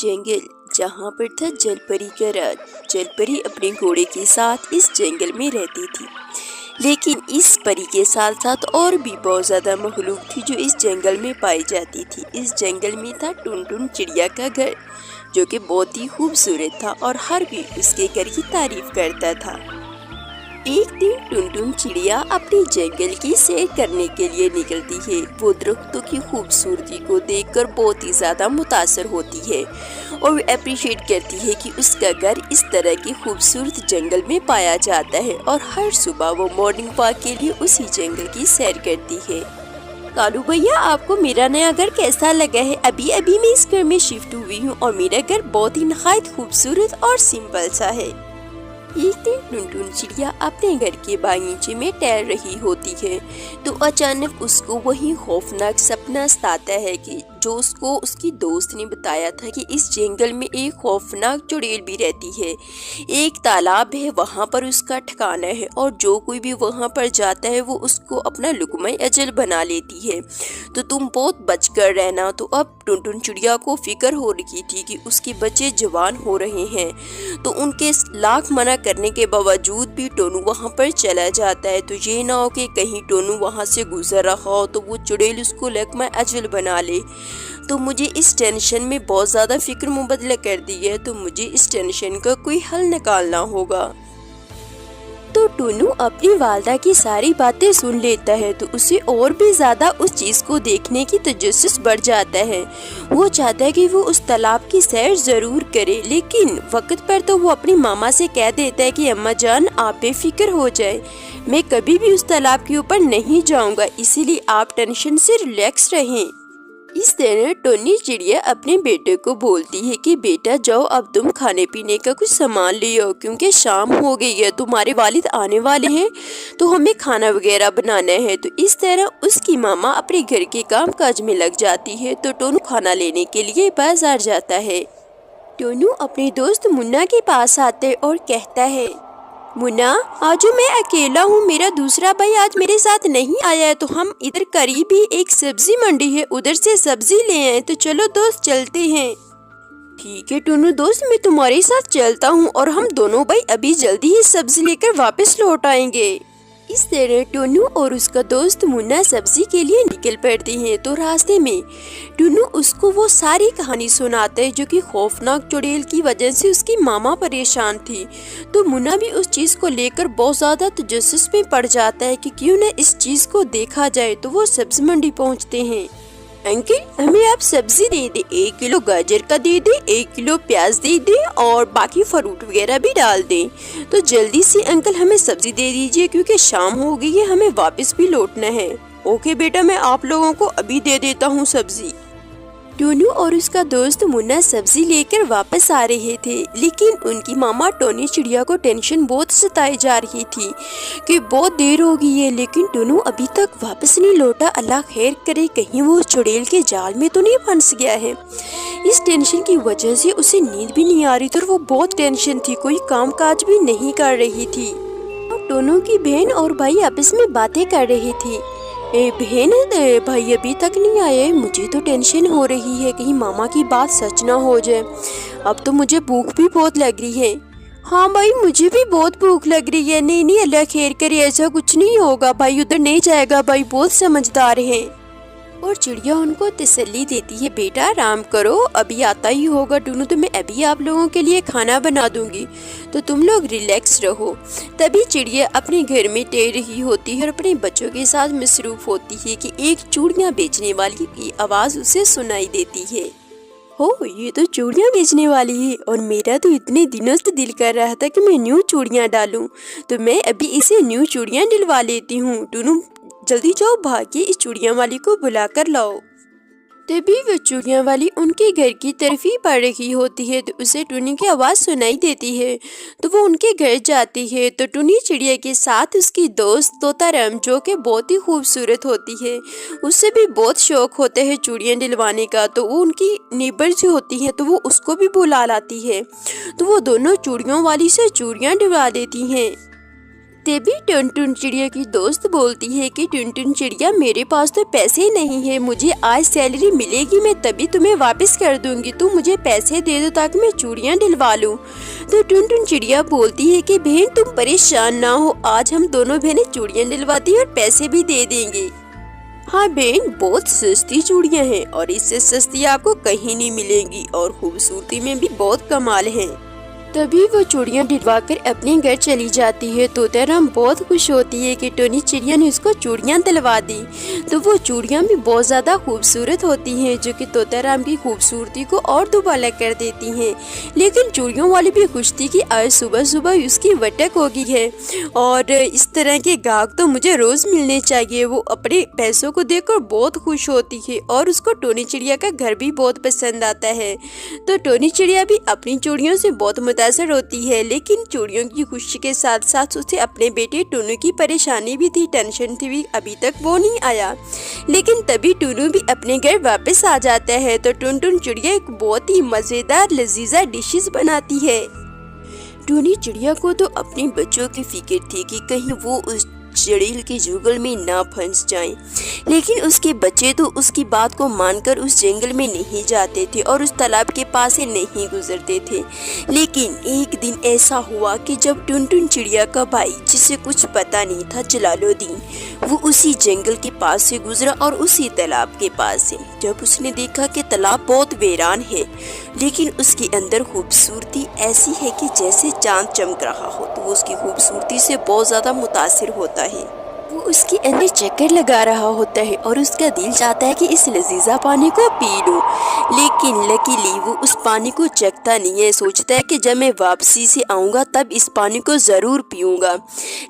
जंगल जहाँ पर था जलपरी का राज। जलपरी अपने घोड़े के साथ इस जंगल में रहती थी, लेकिन इस परी के साथ साथ और भी बहुत ज़्यादा मखलूक थी जो इस जंगल में पाई जाती थी। इस जंगल में था टुनटुन चिड़िया का घर, जो कि बहुत ही खूबसूरत था और हर कोई उसके घर की तारीफ करता था। एक दिन टुनटुन चिड़िया अपने जंगल की सैर करने के लिए निकलती है। वो दरख्तों की खूबसूरती को देखकर बहुत ही ज़्यादा मुतासर होती है और अप्रिशिएट करती है कि उसका घर इस तरह के खूबसूरत जंगल में पाया जाता है, और हर सुबह वो मॉर्निंग वॉक के लिए उसी जंगल की सैर करती है। कालू भैया, आपको मेरा नया घर कैसा लगा है? अभी अभी मैं इस घर में शिफ्ट हुई हूँ और मेरा घर बहुत ही नहायत खूबसूरत और सिंपल सा है। एक दिन टुनटुन चिड़िया अपने घर के बागीचे में टहल रही होती है तो अचानक उसको वही खौफनाक सपना सताता है कि जो उसको उसकी दोस्त ने बताया था कि इस जंगल में एक खौफनाक चुड़ैल भी रहती है। एक तालाब है, वहाँ पर उसका ठिकाना है और जो कोई भी वहाँ पर जाता है वो उसको अपना लुक़्मा अजल बना लेती है, तो तुम बहुत बच कर रहना। तो अब टुनटुन चिड़िया को फिक्र हो रही थी कि उसके बच्चे जवान हो रहे हैं, तो उनके लाख मना करने के बावजूद भी टोनू वहाँ पर चला जाता है। तो ये ना हो कि कहीं टोनू वहाँ से गुजर रहा हो तो वो चुड़ैल उसको लुक़्मा अजल बना ले। तो मुझे इस टेंशन में बहुत ज़्यादा फिक्र मुबदला कर दी है, तो मुझे इस टेंशन का कोई हल निकालना होगा। तो टोनू अपनी वालदा की सारी बातें सुन लेता है तो उसे और भी ज़्यादा उस चीज़ को देखने की तजस्सुस बढ़ जाता है। वो चाहता है कि वो उस तालाब की सैर ज़रूर करे, लेकिन वक्त पर तो वो अपनी मामा से कह देता है कि अम्मा जान, आप बेफिक्र हो जाए, मैं कभी भी उस तालाब के ऊपर नहीं जाऊंगा, इसीलिए आप टेंशन से रिलैक्स रहें। इस तरह टोनी चिड़िया अपने बेटे को बोलती है कि बेटा जाओ, अब तुम खाने पीने का कुछ सामान ले आओ क्योंकि शाम हो गई है, तुम्हारे वालिद आने वाले हैं तो हमें खाना वगैरह बनाना है। तो इस तरह उसकी मामा अपने घर के काम काज में लग जाती है। तो टोनू खाना लेने के लिए बाजार जाता है। टोनू अपने दोस्त मुन्ना के पास आता है और कहता है, मुन्ना, आज मैं अकेला हूँ, मेरा दूसरा भाई आज मेरे साथ नहीं आया है, तो हम इधर करीब ही एक सब्जी मंडी है, उधर से सब्जी ले आए, तो चलो दोस्त चलते हैं। ठीक है टोनू दोस्त, मैं तुम्हारे साथ चलता हूँ और हम दोनों भाई अभी जल्दी ही सब्जी लेकर वापस लौट आएंगे। इस तरह टोनू और उसका दोस्त मुन्ना सब्जी के लिए निकल पड़ते हैं। तो रास्ते में टोनू उसको वो सारी कहानी सुनाता है जो कि खौफनाक चुड़ैल की वजह से उसकी मामा परेशान थी। तो मुन्ना भी उस चीज़ को लेकर बहुत ज़्यादा तजस्सुस में पड़ जाता है कि क्यों न इस चीज़ को देखा जाए। तो वो सब्जी मंडी पहुंचते हैं। अंकल, हमें आप सब्जी दे दे, 1 किलो गाजर का दे दे, 1 किलो प्याज दे दे और बाकी फ्रूट वगैरह भी डाल दें। तो जल्दी से अंकल हमें सब्जी दे दीजिए क्योंकि शाम हो गई है, हमें वापस भी लौटना है। ओके बेटा, मैं आप लोगों को अभी दे देता हूँ सब्जी। टोनू और उसका दोस्त मुन्ना सब्जी लेकर वापस आ रहे थे, लेकिन उनकी मामा टोनी चिड़िया को टेंशन बहुत सताई जा रही थी कि बहुत देर हो गई है, लेकिन टोनू अभी तक वापस नहीं लौटा। अल्लाह खैर करे, कहीं वो चुड़ैल के जाल में तो नहीं फंस गया है। इस टेंशन की वजह से उसे नींद भी नहीं आ रही थी और वो बहुत टेंशन थी, कोई काम काज भी नहीं कर रही थी। टोनू की बहन और भाई आपस में बातें कर रही थी। बहन, भाई अभी तक नहीं आए, मुझे तो टेंशन हो रही है कहीं मामा की बात सच ना हो जाए। अब तो मुझे भूख भी बहुत लग रही है। हाँ भाई, मुझे भी बहुत भूख लग रही है। नहीं नहीं, अल्लाह खैर करे, ऐसा कुछ नहीं होगा, भाई उधर नहीं जाएगा, भाई बहुत समझदार है। और चिड़िया उनको तसल्ली देती है, बेटा आराम करो, अभी आता ही होगा टुनू, तो मैं अभी आप लोगों के लिए खाना बना दूंगी, तो तुम लोग रिलैक्स रहो। तभी चिड़िया अपने घर में टहल रही होती है और अपने बच्चों के साथ मसरूफ होती है कि एक चूड़ियाँ बेचने वाली की आवाज़ उसे सुनाई देती है। हो, ये तो चूड़ियाँ बेचने वाली है और मेरा तो इतने दिनों से दिल कर रहा था कि मैं न्यू चूड़ियाँ डालूं, तो मैं अभी इसे न्यू चूड़ियाँ दिलवा लेती हूँ। टुनू जल्दी जाओ, भागे इस चूड़ियाँ वाली को बुला कर लाओ। तभी वो चूड़ियाँ वाली उनके घर की तरफ ही पड़ रही होती है, तो उसे टुनी की आवाज़ सुनाई देती है। तो वो उनके घर जाती है। तो टुनी चिड़िया के साथ उसकी दोस्त तोतारम, जो कि बहुत ही खूबसूरत होती है, उससे भी बहुत शौक होता है चूड़ियाँ दिलवाने का। तो वो उनकी नेबर जो होती है तो वो उसको भी बुला लाती है। तो वो दोनों चूड़ियों वाली से चूड़ियाँ दिलवा देती हैं। तभी टुनटुन चिड़िया की दोस्त बोलती है कि टुनटुन चिड़िया, मेरे पास तो पैसे नहीं है, मुझे आज सैलरी मिलेगी, मैं तभी तुम्हें वापस कर दूंगी, तुम मुझे पैसे दे दो ताकि मैं चूड़ियाँ दिलवा लूँ। तो टुनटुन चिड़िया बोलती है कि बहन तुम परेशान ना हो, आज हम दोनों बहनें चूड़ियाँ दिलवाती और पैसे भी दे देंगे। हाँ बहन, बहुत सस्ती चूड़ियाँ हैं और इससे सस्ती आपको कहीं नहीं मिलेंगी और खूबसूरती में भी बहुत कमाल है। तभी वो चूड़ियाँ दिलवा कर अपने घर चली जाती है। तोताराम बहुत खुश होती है कि टुनी चिड़िया ने उसको चूड़ियाँ दिलवा दी। तो वो चूड़ियाँ भी बहुत ज़्यादा खूबसूरत होती हैं, जो कि तोताराम की खूबसूरती को और दुबाला कर देती हैं। लेकिन चूड़ियों वाली भी खुश थी कि आज सुबह सुबह उसकी वटक हो गई है और इस तरह के गाहक तो मुझे रोज़ मिलने चाहिए। वो अपने पैसों को देखकर बहुत खुश होती है और उसको टोनी चिड़िया का घर भी बहुत पसंद आता है। तो टोनी चिड़िया भी अपनी चूड़ियों से बहुत मुतासर होती है, लेकिन चूड़ियों की खुशी के साथ साथ उसे अपने बेटे टुनू की परेशानी भी थी, टेंशन थी, अभी तक वो नहीं आया। लेकिन तभी टुनू भी अपने घर वापस आ जाता है। तो टुनटुन चिड़िया एक बहुत ही मज़ेदार लजीजा डिशेस बनाती है। टुनी चिड़िया को तो अपने बच्चों की फिक्र थी कि कहीं वो उस चुड़ैल के जुगल में ना फंस जाएं। लेकिन उसके बच्चे तो उसकी बात को मानकर उस जंगल में नहीं जाते थे और उस तालाब के पास से नहीं गुजरते थे। लेकिन एक दिन ऐसा हुआ कि जब टुनटुन चिड़िया का भाई, जिसे कुछ पता नहीं था, जलालुद्दीन, वो उसी जंगल के पास से गुजरा और उसी तालाब के पास से। जब उसने देखा कि तालाब बहुत वीरान है, लेकिन उसके अंदर खूबसूरती ऐसी है कि जैसे चांद चमक रहा हो, तो वो उसकी खूबसूरती से बहुत ज़्यादा मुतासिर होता है। वो उसके अंदर चक्कर लगा रहा होता है और उसका दिल चाहता है कि इस लजीजा पानी को पी लूं। लेकिन लकीली वो उस पानी को चखता नहीं है, सोचता है कि जब मैं वापसी से आऊँगा तब इस पानी को ज़रूर पीऊँगा।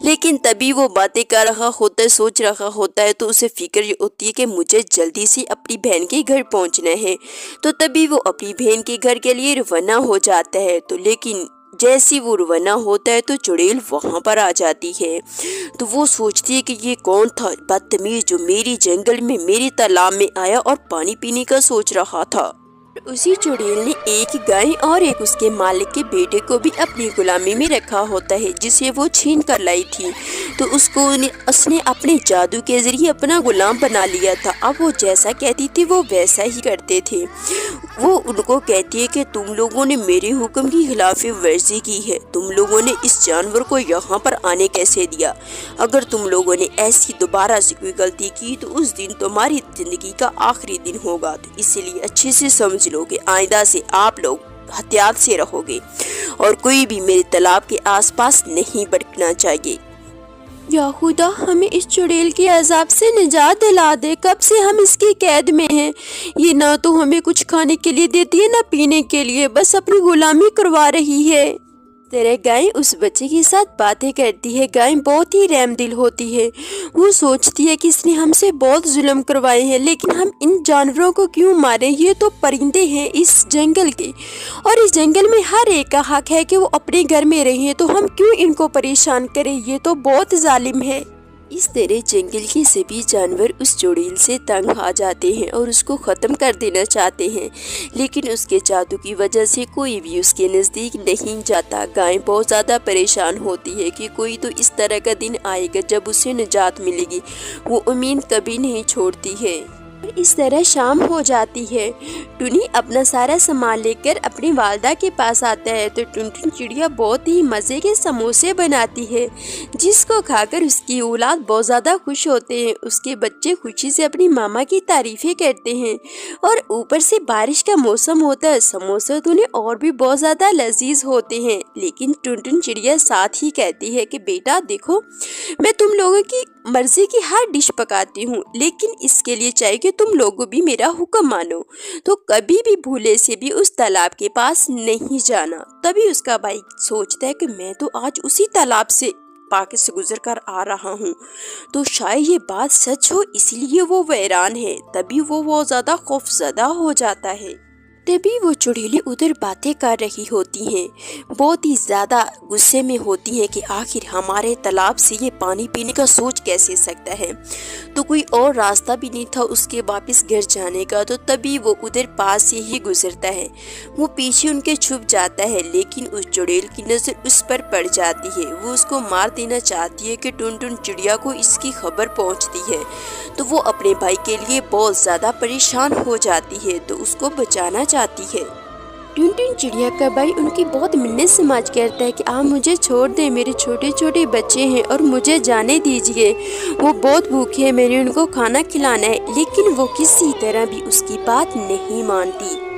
लेकिन तभी वो बातें कर रहा होता है, सोच रहा होता है, तो उसे फिक्र होती है कि मुझे जल्दी से अपनी बहन के घर पहुँचना है। तो तभी वो अपनी बहन के घर के लिए रवाना हो जाता है। तो लेकिन जैसी वो रवाना होता है तो चुड़ैल वहाँ पर आ जाती है। तो वो सोचती है कि ये कौन था बदतमीज जो मेरी जंगल में, मेरे तालाब में आया और पानी पीने का सोच रहा था। उसी चुड़ैल ने एक गाय और एक उसके मालिक के बेटे को भी अपनी गुलामी में रखा होता है, जिसे वो छीन कर लाई थी। तो उसने अपने जादू के जरिए अपना गुलाम बना लिया था। अब वो जैसा कहती थी वो वैसा ही करते थे। वो उनको कहती है कि तुम लोगों ने मेरे हुक्म की खिलाफ वर्जी की है, तुम लोगों ने इस जानवर को यहाँ पर आने कैसे दिया? अगर तुम लोगों ने ऐसी दोबारा से कोई गलती की तो उस दिन तुम्हारी जिंदगी का आखिरी दिन होगा। तो इसलिए अच्छे से समझ लो कि आइंदा से आप लोग एहतियात से रहोगे और कोई भी मेरे तालाब के आसपास नहीं भटकना चाहिए। या खुदा, हमें इस चुड़ैल के अजाब से निजात दिला दे, कब से हम इसकी कैद में हैं। ये ना तो हमें कुछ खाने के लिए देती है ना पीने के लिए, बस अपनी गुलामी करवा रही है। तरह गाय उस बच्चे के साथ बातें करती है। गाय बहुत ही रहमदिल होती है। वो सोचती है कि इसने हमसे बहुत जुल्म करवाए हैं, लेकिन हम इन जानवरों को क्यों मारें? ये तो परिंदे हैं इस जंगल के और इस जंगल में हर एक का हक है कि वो अपने घर में रहें, तो हम क्यों इनको परेशान करें? ये तो बहुत जालिम है। इस तरह जंगल के सभी जानवर उस चुड़ैल से तंग आ जाते हैं और उसको ख़त्म कर देना चाहते हैं, लेकिन उसके जादू की वजह से कोई भी उसके नज़दीक नहीं जाता। गाय बहुत ज़्यादा परेशान होती है कि कोई तो इस तरह का दिन आएगा जब उसे निजात मिलेगी। वो उम्मीद कभी नहीं छोड़ती है। इस तरह शाम हो जाती है। टुनी अपना सारा सामान लेकर अपनी वालदा के पास आता है। तो टुनटुन चिड़िया बहुत ही मज़े के समोसे बनाती है, जिसको खाकर उसकी औलाद बहुत ज़्यादा खुश होते हैं। उसके बच्चे खुशी से अपनी मामा की तारीफ़ें करते हैं और ऊपर से बारिश का मौसम होता है। समोसे तो उन्हें और भी बहुत ज़्यादा लजीज होते हैं। लेकिन टुनटुन चिड़िया साथ ही कहती है कि बेटा देखो, मैं तुम लोगों की मर्जी की हर डिश पकाती हूँ, लेकिन इसके लिए चाहिए कि तुम लोगों भी मेरा हुक्म मानो। तो कभी भी भूले से भी उस तालाब के पास नहीं जाना। तभी उसका भाई सोचता है कि मैं तो आज उसी तालाब से पाके से गुजर कर आ रहा हूँ, तो शायद ये बात सच हो, इसलिए वो वीरान है। तभी वो बहुत ज़्यादा खौफज़दा हो जाता है। तभी वो चुड़ैलें उधर बातें कर रही होती हैं, बहुत ही ज़्यादा गुस्से में होती हैं कि आखिर हमारे तालाब से ये पानी पीने का सोच कैसे सकता है। तो कोई और रास्ता भी नहीं था उसके वापस घर जाने का, तो तभी वो उधर पास से ही गुजरता है। वो पीछे उनके छुप जाता है, लेकिन उस चुड़ैल की नज़र उस पर पड़ जाती है। वो उसको मार देना चाहती है कि टुनटुन चिड़िया को इसकी खबर पहुंचती है, तो वो अपने भाई के लिए बहुत ज़्यादा परेशान हो जाती है, तो उसको बचाना चाहती है। टुनटुन चिड़िया का भाई उनकी बहुत मिन्नत समाज करता है कि आप मुझे छोड़ दें, मेरे छोटे छोटे बच्चे हैं और मुझे जाने दीजिए, वो बहुत भूखे हैं, मैंने उनको खाना खिलाना है। लेकिन वो किसी तरह भी उसकी बात नहीं मानती।